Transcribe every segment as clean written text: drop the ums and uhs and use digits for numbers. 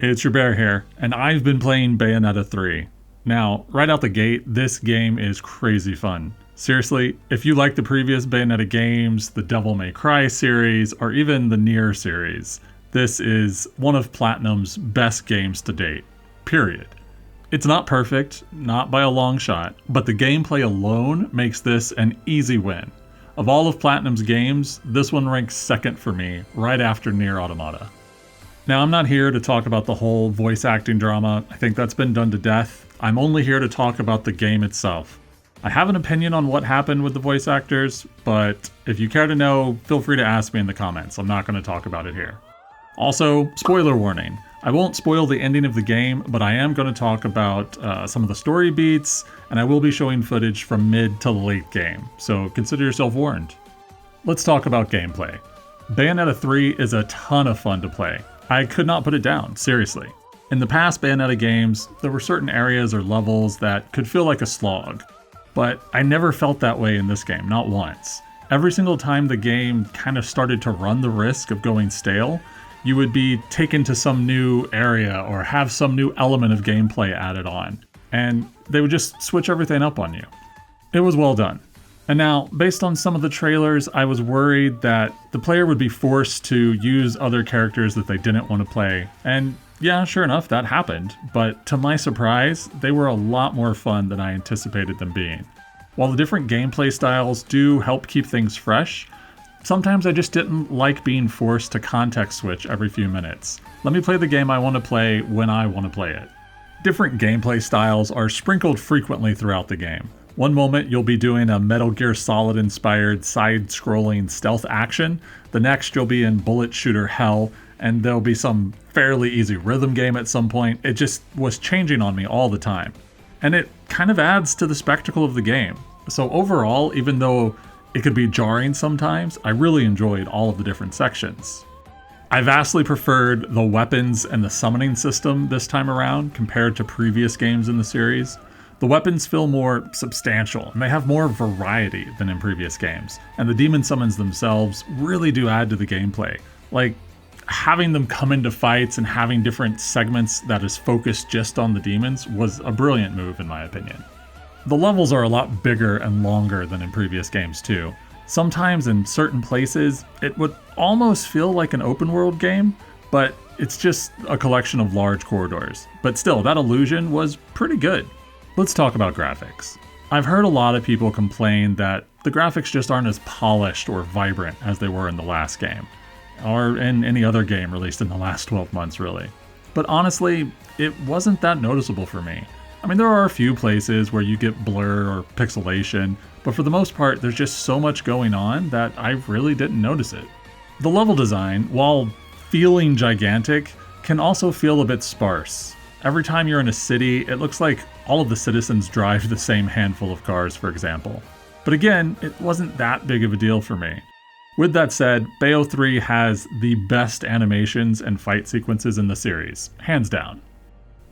It's your bear here, and I've been playing Bayonetta 3. Now, right out the gate, this game is crazy fun. Seriously, if you like the previous Bayonetta games, the Devil May Cry series, or even the Nier series, this is one of Platinum's best games to date. Period. It's not perfect, not by a long shot, but the gameplay alone makes this an easy win. Of all of Platinum's games, this one ranks second for me, right after Nier Automata. Now, I'm not here to talk about the whole voice acting drama. I think that's been done to death. I'm only here to talk about the game itself. I have an opinion on what happened with the voice actors, but if you care to know, feel free to ask me in the comments. I'm not going to talk about it here. Also, spoiler warning. I won't spoil the ending of the game, but I am going to talk about some of the story beats, and I will be showing footage from mid to late game, so consider yourself warned. Let's talk about gameplay. Bayonetta 3 is a ton of fun to play. I could not put it down, seriously. In the past Bayonetta games, there were certain areas or levels that could feel like a slog, but I never felt that way in this game, not once. Every single time the game kind of started to run the risk of going stale, you would be taken to some new area or have some new element of gameplay added on, and they would just switch everything up on you. It was well done. And now, based on some of the trailers, I was worried that the player would be forced to use other characters that they didn't want to play. And yeah, sure enough, that happened. But to my surprise, they were a lot more fun than I anticipated them being. While the different gameplay styles do help keep things fresh, sometimes I just didn't like being forced to context switch every few minutes. Let me play the game I want to play when I want to play it. Different gameplay styles are sprinkled frequently throughout the game. One moment you'll be doing a Metal Gear Solid inspired side-scrolling stealth action, the next you'll be in bullet shooter hell, and there'll be some fairly easy rhythm game at some point. It just was changing on me all the time. And it kind of adds to the spectacle of the game. So overall, even though it could be jarring sometimes, I really enjoyed all of the different sections. I vastly preferred the weapons and the summoning system this time around compared to previous games in the series. The weapons feel more substantial, and they have more variety than in previous games, and the demon summons themselves really do add to the gameplay. Like, having them come into fights and having different segments that is focused just on the demons was a brilliant move in my opinion. The levels are a lot bigger and longer than in previous games too. Sometimes in certain places, it would almost feel like an open world game, but it's just a collection of large corridors. But still, that illusion was pretty good. Let's talk about graphics. I've heard a lot of people complain that the graphics just aren't as polished or vibrant as they were in the last game, or in any other game released in the last 12 months really. But honestly, it wasn't that noticeable for me. I mean, there are a few places where you get blur or pixelation, but for the most part, there's just so much going on that I really didn't notice it. The level design, while feeling gigantic, can also feel a bit sparse. Every time you're in a city, it looks like all of the citizens drive the same handful of cars, for example. But again, it wasn't that big of a deal for me. With that said, Bayo 3 has the best animations and fight sequences in the series, hands down.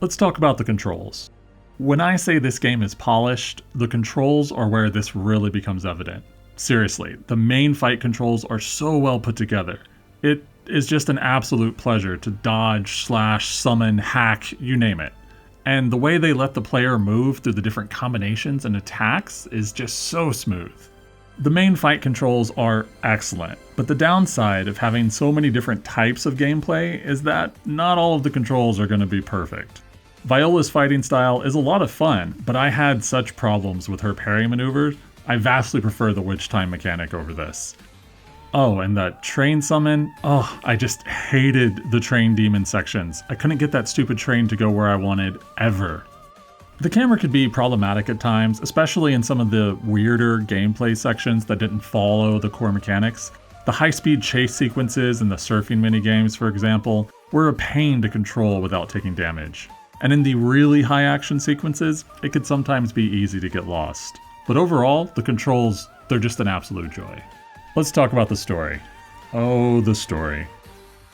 Let's talk about the controls. When I say this game is polished, the controls are where this really becomes evident. Seriously, the main fight controls are so well put together. It is just an absolute pleasure to dodge, slash, summon, hack, you name it. And the way they let the player move through the different combinations and attacks is just so smooth. The main fight controls are excellent, but the downside of having so many different types of gameplay is that not all of the controls are going to be perfect. Viola's fighting style is a lot of fun, but I had such problems with her parry maneuvers. I vastly prefer the witch time mechanic over this. Oh, and that train summon, I just hated the train demon sections. I couldn't get that stupid train to go where I wanted, ever. The camera could be problematic at times, especially in some of the weirder gameplay sections that didn't follow the core mechanics. The high-speed chase sequences and the surfing minigames, for example, were a pain to control without taking damage. And in the really high action sequences, it could sometimes be easy to get lost. But overall, the controls, they're just an absolute joy. Let's talk about the story. Oh, the story.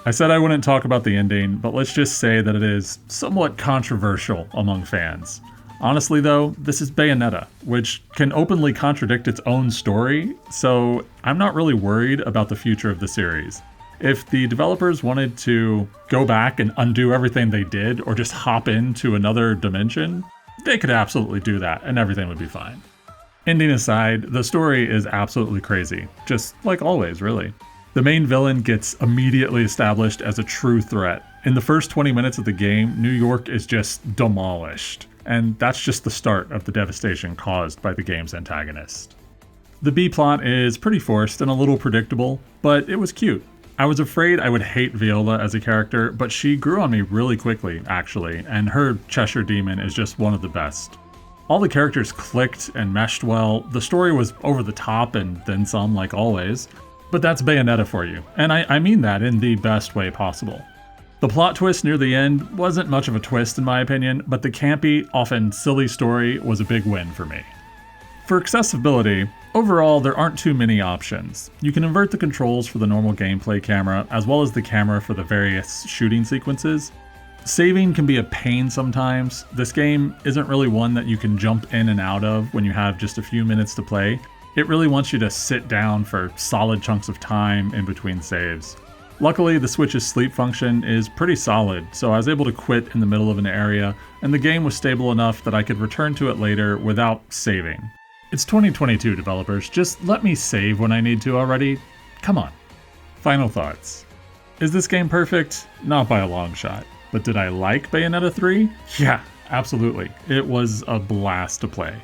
I said I wouldn't talk about the ending, but let's just say that it is somewhat controversial among fans. Honestly though, this is Bayonetta, which can openly contradict its own story, so I'm not really worried about the future of the series. If the developers wanted to go back and undo everything they did or just hop into another dimension, they could absolutely do that and everything would be fine. Ending aside, the story is absolutely crazy, just like always, really. The main villain gets immediately established as a true threat. In the first 20 minutes of the game, New York is just demolished, and that's just the start of the devastation caused by the game's antagonist. The B-plot is pretty forced and a little predictable, but it was cute. I was afraid I would hate Viola as a character, but she grew on me really quickly, actually, and her Cheshire Demon is just one of the best. All the characters clicked and meshed well, the story was over the top and then some, like always, but that's Bayonetta for you, and I mean that in the best way possible. The plot twist near the end wasn't much of a twist in my opinion, but the campy, often silly story was a big win for me. For accessibility, overall there aren't too many options. You can invert the controls for the normal gameplay camera, as well as the camera for the various shooting sequences. Saving can be a pain sometimes. This game isn't really one that you can jump in and out of when you have just a few minutes to play. It really wants you to sit down for solid chunks of time in between saves. Luckily, the Switch's sleep function is pretty solid, so I was able to quit in the middle of an area, and the game was stable enough that I could return to it later without saving. It's 2022, developers, just let me save when I need to already. Come on. Final thoughts. Is this game perfect? Not by a long shot. But did I like Bayonetta 3? Yeah, absolutely. It was a blast to play.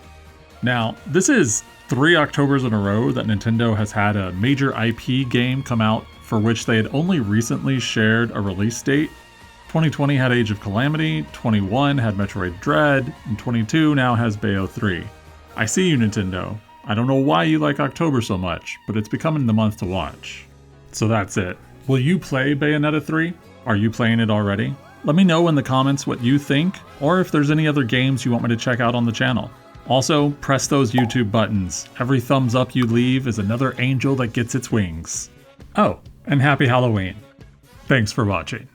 Now, this is 3 Octobers in a row that Nintendo has had a major IP game come out for which they had only recently shared a release date. 2020 had Age of Calamity, 21 had Metroid Dread, and 22 now has Bayo 3. I see you, Nintendo. I don't know why you like October so much, but it's becoming the month to watch. So that's it. Will you play Bayonetta 3? Are you playing it already? Let me know in the comments what you think, or if there's any other games you want me to check out on the channel. Also, press those YouTube buttons. Every thumbs up you leave is another angel that gets its wings. Oh, and happy Halloween. Thanks for watching.